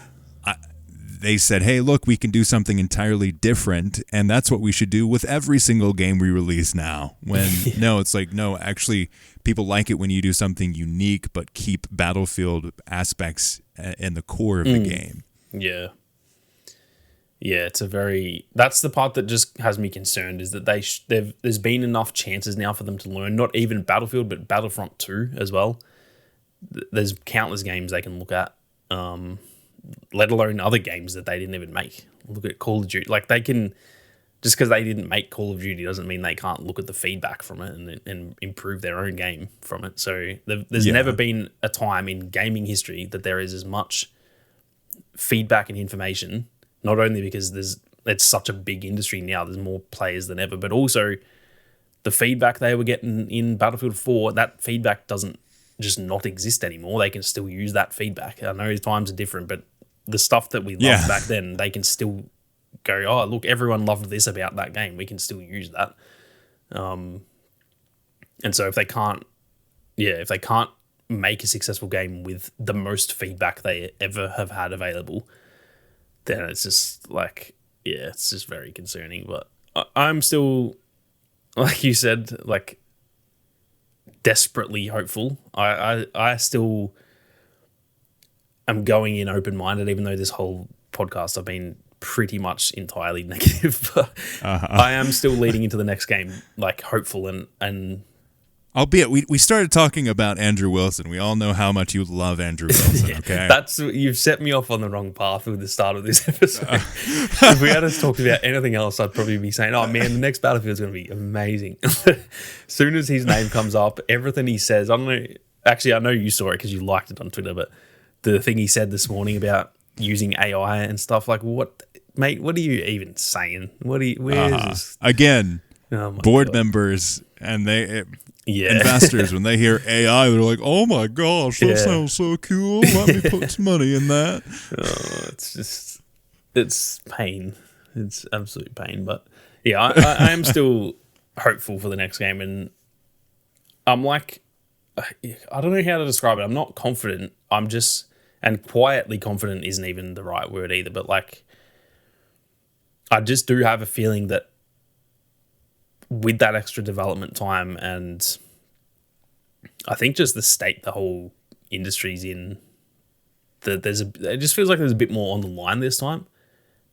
They said, hey, look, we can do something entirely different, and that's what we should do with every single game we release now. When, no, it's like, no, actually, people like it when you do something unique, but keep Battlefield aspects in the core of the game. Yeah. Yeah, that's the part that just has me concerned, is that there's been enough chances now for them to learn, not even Battlefield, but Battlefront 2 as well. There's countless games they can look at, let alone other games that they didn't even make. Look at Call of Duty. Like, they can, just because they didn't make Call of Duty doesn't mean they can't look at the feedback from it and improve their own game from it. So there's never been a time in gaming history that there is as much feedback and information, not only because it's such a big industry now, there's more players than ever, but also the feedback they were getting in Battlefield 4, that feedback doesn't just not exist anymore. They can still use that feedback. I know times are different, but the stuff that we loved back then, they can still go, oh, look, everyone loved this about that game. We can still use that. And so if they can't make a successful game with the most feedback they ever have had available, then it's just like, it's just very concerning. But I'm still, like you said, like, desperately hopeful. I still am going in open-minded, even though this whole podcast I've been pretty much entirely negative. But I am still leading into the next game like hopeful and albeit we started talking about Andrew Wilson. We all know how much you love Andrew Wilson. Okay, you've set me off on the wrong path with the start of this episode. If we had talked about anything else, I'd probably be saying, "Oh man, the next Battlefield is going to be amazing." As soon as his name comes up, everything he says, I don't know. Actually, I know you saw it because you liked it on Twitter, but the thing he said this morning about using AI and stuff, like, what, mate? What are you even saying? Where is this? Again, board members and investors, when they hear AI, they're like, oh my gosh, that sounds so cool. Let me put some money in that. It's pain. It's absolute pain. But yeah, I am still hopeful for the next game. And I'm like, I don't know how to describe it. I'm not confident. I'm just, and quietly confident isn't even the right word either. But like, I just do have a feeling that with that extra development time, and I think just the state the whole industry's in, that it just feels like there's a bit more on the line this time.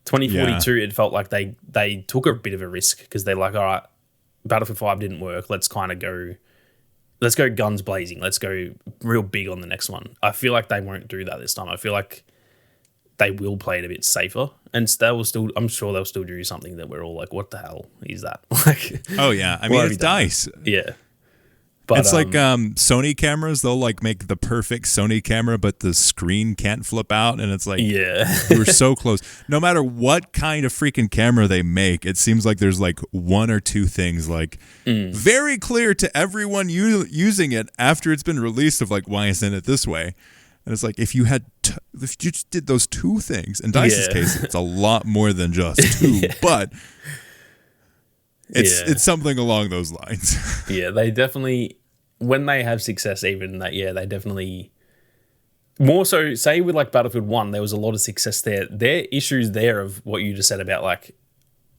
2042, it felt like they took a bit of a risk because they're like, all right, Battlefield 5 didn't work. Let's go guns blazing. Let's go real big on the next one. I feel like they won't do that this time. I feel like they will play it a bit safer, and I'm sure they'll still do something that we're all like, what the hell is that? Like, oh yeah, I mean, it's DICE. Yeah. But, it's like Sony cameras. They'll like make the perfect Sony camera, but the screen can't flip out, and it's like, we're so close. No matter what kind of freaking camera they make, it seems like there's like one or two things like very clear to everyone using it after it's been released of like, why isn't it this way? And it's like, if you just did those two things, in DICE's case, it's a lot more than just two, but it's something along those lines. Yeah, they definitely, when they have success, even that, they definitely, more so, say with like Battlefield 1, there was a lot of success there. Their issues there of what you just said about like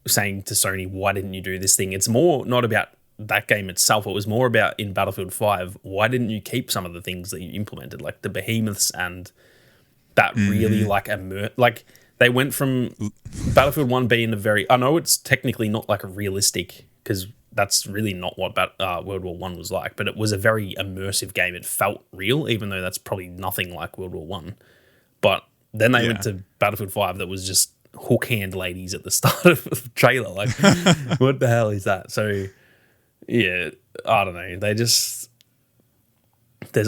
saying to Sony, why didn't you do this thing? It's more not about that game itself. It was more about in Battlefield 5, why didn't you keep some of the things that you implemented, like the behemoths and that really like they went from Battlefield 1 being I know it's technically not like a realistic, because that's really not what World War 1 was like, but it was a very immersive game. It felt real, even though that's probably nothing like World War 1. But then they went to Battlefield 5 that was just hook hand ladies at the start of the trailer. Like, what the hell is that? So, yeah, I don't know. There's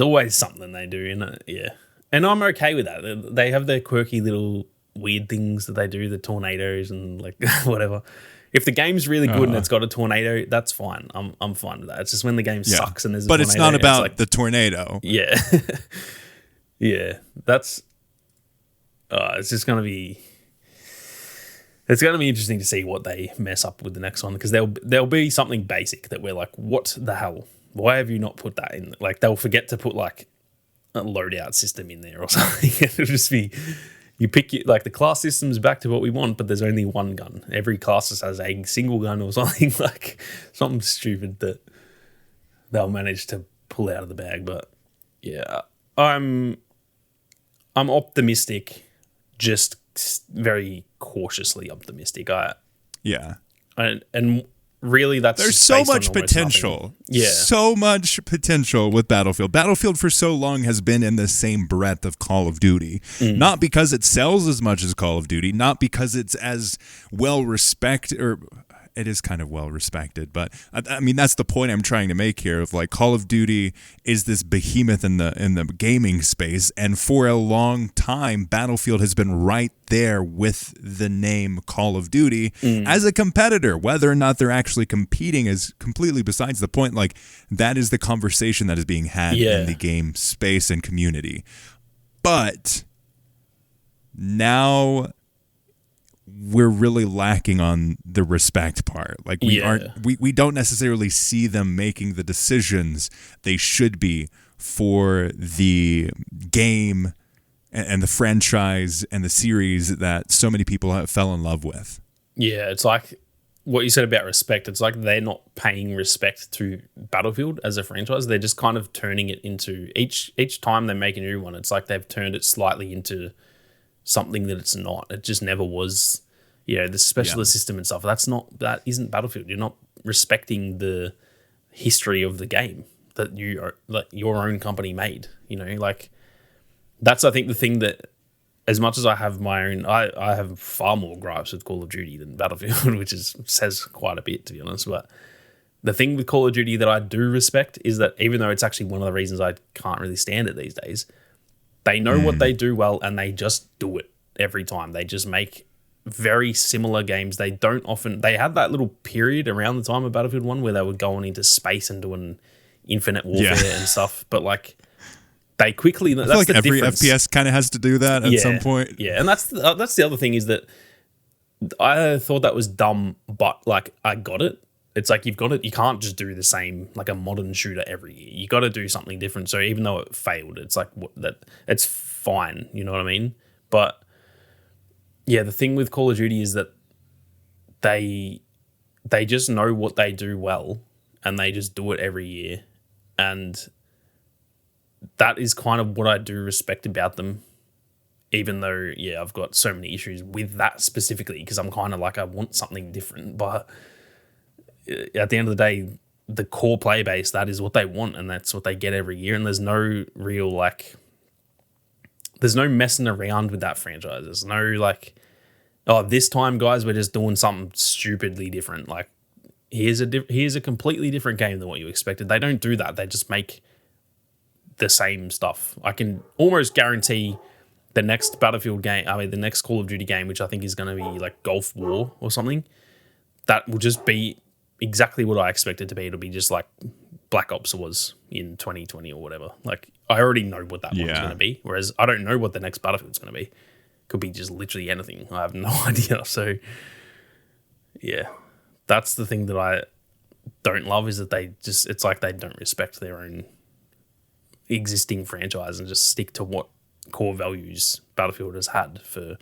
always something they do in it, yeah. And I'm okay with that. They have their quirky little weird things that they do, the tornadoes and like whatever. If the game's really good and it's got a tornado, that's fine. I'm fine with that. It's just when the game sucks and there's a tornado. But it's not about like, the tornado. Yeah. Yeah. That's it's just going to be... It's going to be interesting to see what they mess up with the next one, because there'll be something basic that we're like, what the hell? Why have you not put that in? Like, they'll forget to put like a loadout system in there or something. It'll just be, you pick like the class system's back to what we want, but there's only one gun. Every class just has a single gun or something, like something stupid that they'll manage to pull out of the bag. But yeah, I'm optimistic, just very cautiously optimistic. And really, there's so much potential. Yeah, so much potential with Battlefield. Battlefield for so long has been in the same breadth of Call of Duty, not because it sells as much as Call of Duty, not because it's as well respected, or it is kind of well respected, but I mean that's the point I'm trying to make here. Of like, Call of Duty is this behemoth in the gaming space, and for a long time, Battlefield has been right there with the name Call of Duty as a competitor. Whether or not they're actually competing is completely besides the point. Like, that is the conversation that is being had in the game space and community. But now we're really lacking on the respect part. Like, we don't necessarily see them making the decisions they should be for the game and the franchise and the series that so many people fell in love with. Yeah, it's like what you said about respect. It's like they're not paying respect to Battlefield as a franchise. They're just kind of turning it into, each time they make a new one, it's like they've turned it slightly into something that it's not. It just never was. The specialist system and stuff. That isn't Battlefield. You're not respecting the history of the game that your own company made. Like, that's, I think, the thing that, as much as I have my own, I have far more gripes with Call of Duty than Battlefield, which says quite a bit, to be honest. But the thing with Call of Duty that I do respect is that, even though it's actually one of the reasons I can't really stand it these days, they know what they do well, and they just do it every time. They just make very similar games. They had that little period around the time of Battlefield 1 where they were going into space and doing infinite warfare and stuff, but like, they quickly, that's like the every difference. FPS kind of has to do that at some point. Yeah, and that's the other thing, is that I thought that was dumb, but like, I got it. It's like, you can't just do the same, like a modern shooter every year. You got to do something different. So even though it failed, it's like it's fine. You know what I mean? But yeah, the thing with Call of Duty is that they just know what they do well, and they just do it every year. And that is kind of what I do respect about them, even though, I've got so many issues with that specifically, because I'm kind of like, I want something different. But at the end of the day, the core player base, that is what they want, and that's what they get every year. And there's no real there's no messing around with that franchise. There's no oh, this time, guys, we're just doing something stupidly different. Like, here's a completely different game than what you expected. They don't do that. They just make the same stuff. I can almost guarantee the next Battlefield game, the next Call of Duty game, which I think is going to be like Gulf War or something, that will just be exactly what I expect it to be. It'll be just like Black Ops was in 2020 or whatever. Like, I already know what that one's going to be, whereas I don't know what the next Battlefield's going to be. Could be just literally anything. I have no idea. So, yeah, that's the thing that I don't love, is that it's like they don't respect their own existing franchise and just stick to what core values Battlefield has had for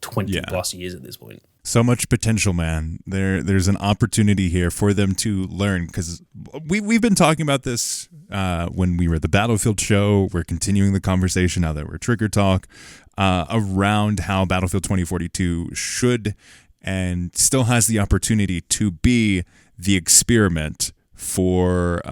20 plus years at this point. So much potential, man. There's an opportunity here for them to learn, because we've been talking about this when we were at the Battlefield show. We're continuing the conversation now that we're Trigger Talk around how Battlefield 2042 should and still has the opportunity to be the experiment for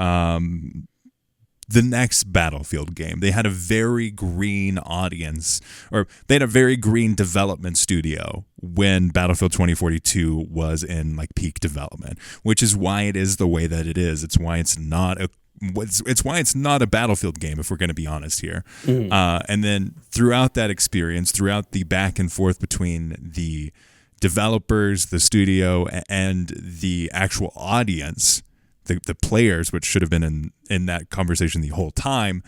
the next Battlefield game. They had a very green audience, or they had a very green development studio when Battlefield 2042 was in like peak development, which is why it is the way that it is. It's why it's not a Battlefield game, if we're going to be honest here. And then throughout that experience, throughout the back and forth between the developers, the studio, and the actual audience, the players, which should have been in that conversation the whole time,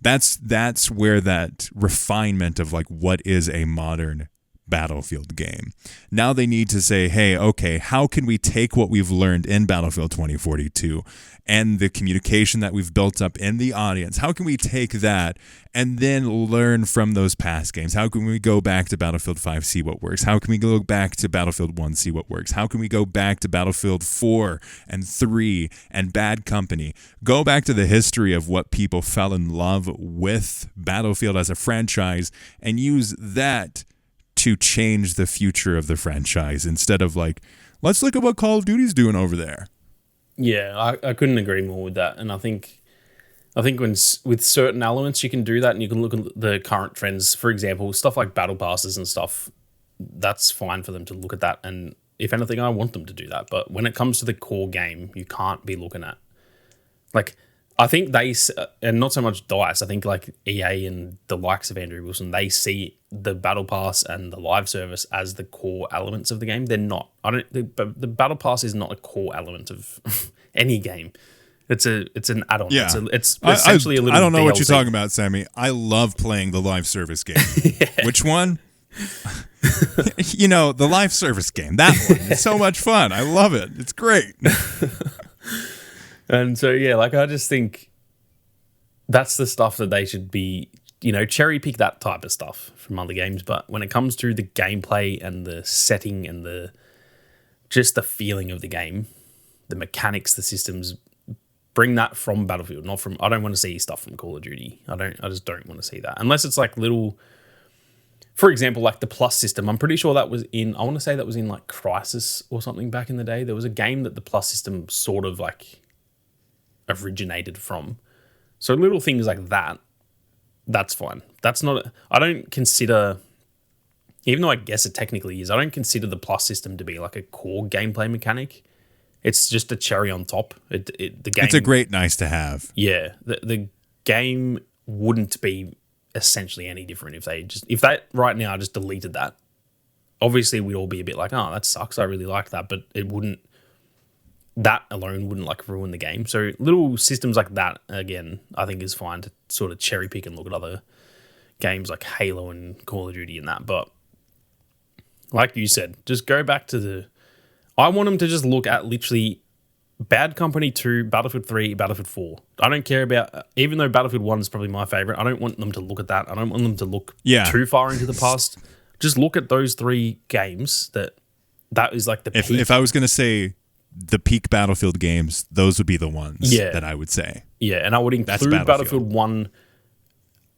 that's where that refinement of like what is a modern Battlefield game. Now they need to say, hey, okay, how can we take what we've learned in Battlefield 2042 and the communication that we've built up in the audience? How can we take that and then learn from those past games? How can we go back to Battlefield 5, see what works? How can we go back to Battlefield 1, see what works? How can we go back to Battlefield 4 and 3 and Bad Company? Go back to the history of what people fell in love with Battlefield as a franchise and use that to change the future of the franchise, instead of like, let's look at what Call of Duty's doing over there. Yeah, I couldn't agree more with that. And I think when with certain elements you can do that, and you can look at the current trends. For example, stuff like battle passes and stuff, that's fine for them to look at that. And if anything, I want them to do that. But when it comes to the core game, you can't be looking at, like, I think they, and not so much DICE, I think like EA and the likes of Andrew Wilson, they see the Battle Pass and the live service as the core elements of the game. They're not. The Battle Pass is not a core element of any game. It's an add-on. Yeah. It's essentially a little I don't know DLC. what you're talking about, Sammy. I love playing the live service game. Yeah. Which one? The live service game. That one. It's so much fun. I love it. It's great. And so, yeah, like, I just think that's the stuff that they should be, cherry pick that type of stuff from other games. But when it comes to the gameplay and the setting and just the feeling of the game, the mechanics, the systems, bring that from Battlefield, not from, I don't want to see stuff from Call of Duty. I just don't want to see that. Unless it's like little, for example, like the Plus system. I'm pretty sure that was in, I want to say that was in like Crysis or something back in the day. There was a game that the Plus system sort of like originated from. So little things like that, that's fine. That's not, I don't consider, even though I guess it technically is, I don't consider the Plus system to be like a core gameplay mechanic. It's just a cherry on top. The game, it's a great nice to have. Yeah, the game wouldn't be essentially any different if that right now just deleted that. Obviously, we'd all be a bit like, oh, that sucks. I really like that, but it wouldn't. That alone wouldn't like ruin the game. So little systems like that, again, I think is fine to sort of cherry pick and look at other games like Halo and Call of Duty and that. But like you said, just go back to I want them to just look at literally Bad Company 2, Battlefield 3, Battlefield 4. I don't care about, even though Battlefield 1 is probably my favorite, I don't want them to look at that. I don't want them to look too far into the past. Just look at those three games that is like the peak. If I was going to say the peak Battlefield games, those would be the ones that I would say. Yeah, and I would include Battlefield 1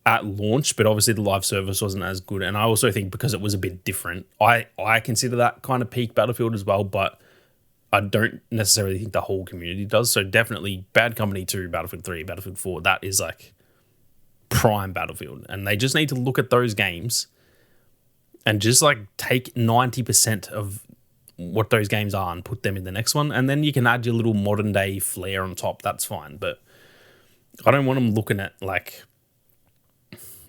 at launch, but obviously the live service wasn't as good. And I also think because it was a bit different, I consider that kind of peak Battlefield as well. But I don't necessarily think the whole community does. So definitely Bad Company 2, Battlefield 3, Battlefield 4, that is like prime Battlefield. And they just need to look at those games and just like take 90% of what those games are and put them in the next one. And then you can add your little modern day flair on top. That's fine. But I don't want them looking at like,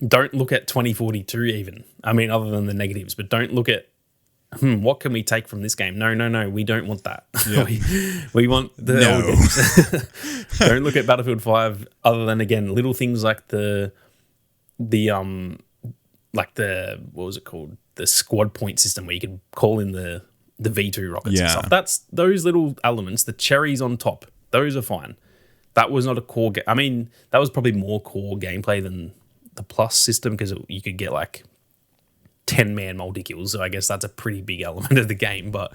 don't look at 2042 even. I mean, other than the negatives, but don't look at, what can we take from this game? No, we don't want that. Yeah. we want the old games. Don't look at Battlefield 5 other than, again, little things like the what was it called? The squad point system where you could call in the V2 rockets and stuff. That's those little elements, the cherries on top. Those are fine. That was not a core I mean, that was probably more core gameplay than the Plus system because you could get like 10-man multi-kills, so I guess that's a pretty big element of the game. But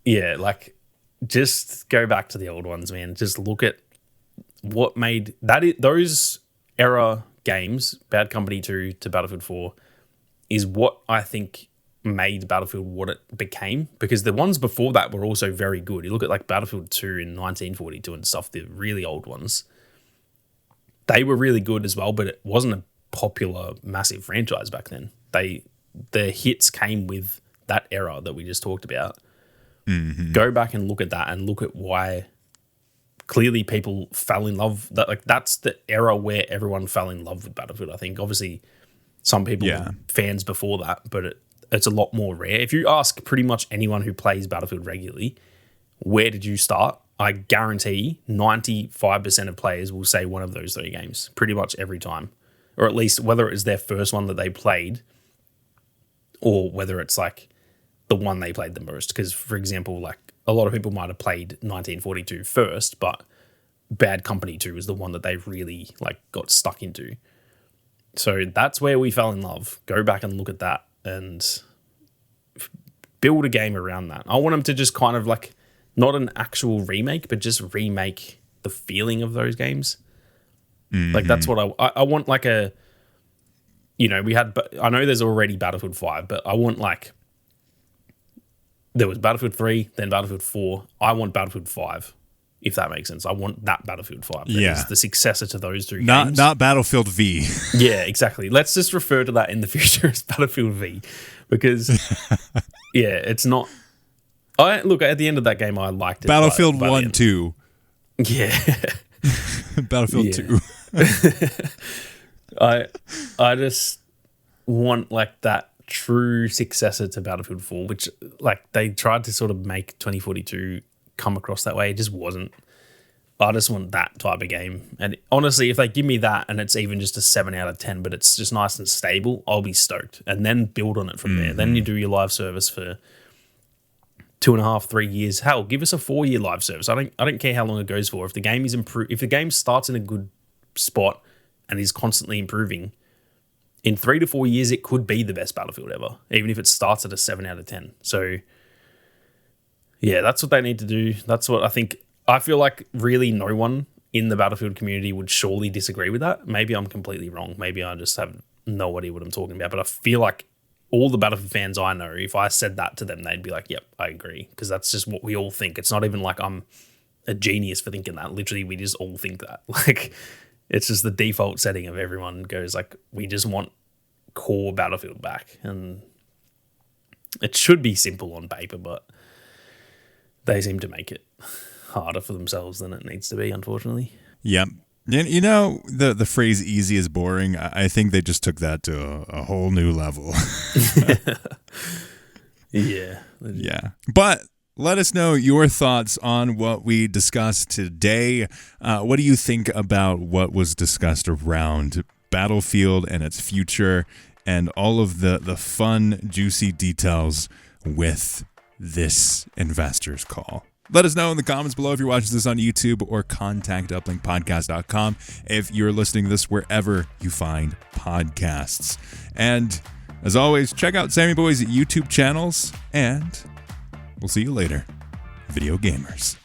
yeah, like just go back to the old ones, man. Just look at what made those era games, Bad Company 2 to Battlefield 4, is what I think made Battlefield what it became, because the ones before that were also very good. You look at like Battlefield 2 in 1942 and stuff, the really old ones. They were really good as well, but it wasn't a popular, massive franchise back then. The hits came with that era that we just talked about. Mm-hmm. Go back and look at that and look at why clearly people fell in love. That's the era where everyone fell in love with Battlefield. I think obviously some people were fans before that, but it's a lot more rare. If you ask pretty much anyone who plays Battlefield regularly, where did you start? I guarantee 95% of players will say one of those three games pretty much every time. Or at least whether it was their first one that they played or whether it's like the one they played the most. Because, for example, like a lot of people might have played 1942 first, but Bad Company 2 was the one that they really like got stuck into. So that's where we fell in love. Go back and look at that and build a game around that. I want them to just kind of like, not an actual remake, but just remake the feeling of those games. Mm-hmm. Like that's what I want. Like a, I know there's already Battlefield 5, but I want like, there was Battlefield 3, then Battlefield 4. I want Battlefield 5, if that makes sense. I want that Battlefield 5. That is the successor to those two games. Not Battlefield V. Yeah, exactly. Let's just refer to that in the future as Battlefield V, because it's not. Look, at the end of that game, I liked it. Battlefield 1, 2. Yeah. Battlefield 2. I just want like that true successor to Battlefield 4, which like they tried to sort of make 2042 come across that way. It just wasn't. I just want that type of game. And honestly, if they give me that and it's even just a 7 out of 10, but it's just nice and stable, I'll be stoked. And then build on it from there. Then you do your live service for 2.5, 3 years. Hell, give us a 4-year live service. I don't care how long it goes for. If the game is if the game starts in a good spot and is constantly improving, in 3 to 4 years it could be the best Battlefield ever, even if it starts at a 7 out of 10. So yeah, that's what they need to do. That's what I think. I feel like really no one in the Battlefield community would surely disagree with that. Maybe I'm completely wrong. Maybe I just have no idea what I'm talking about. But I feel like all the Battlefield fans I know, if I said that to them, they'd be like, yep, I agree. Because that's just what we all think. It's not even like I'm a genius for thinking that. Literally, we just all think that. Like, it's just the default setting of everyone goes like, we just want core Battlefield back. And it should be simple on paper, but they seem to make it harder for themselves than it needs to be, unfortunately. Yep. You know, the phrase easy is boring, I think they just took that to a whole new level. Yeah. But let us know your thoughts on what we discussed today. What do you think about what was discussed around Battlefield and its future and all of the fun, juicy details with this investor's call? Let us know in the comments below if you're watching this on YouTube, or contact uplinkpodcast.com if you're listening to this wherever you find podcasts. And as always, check out Sammy Boy's YouTube channels, and we'll see you later, video gamers.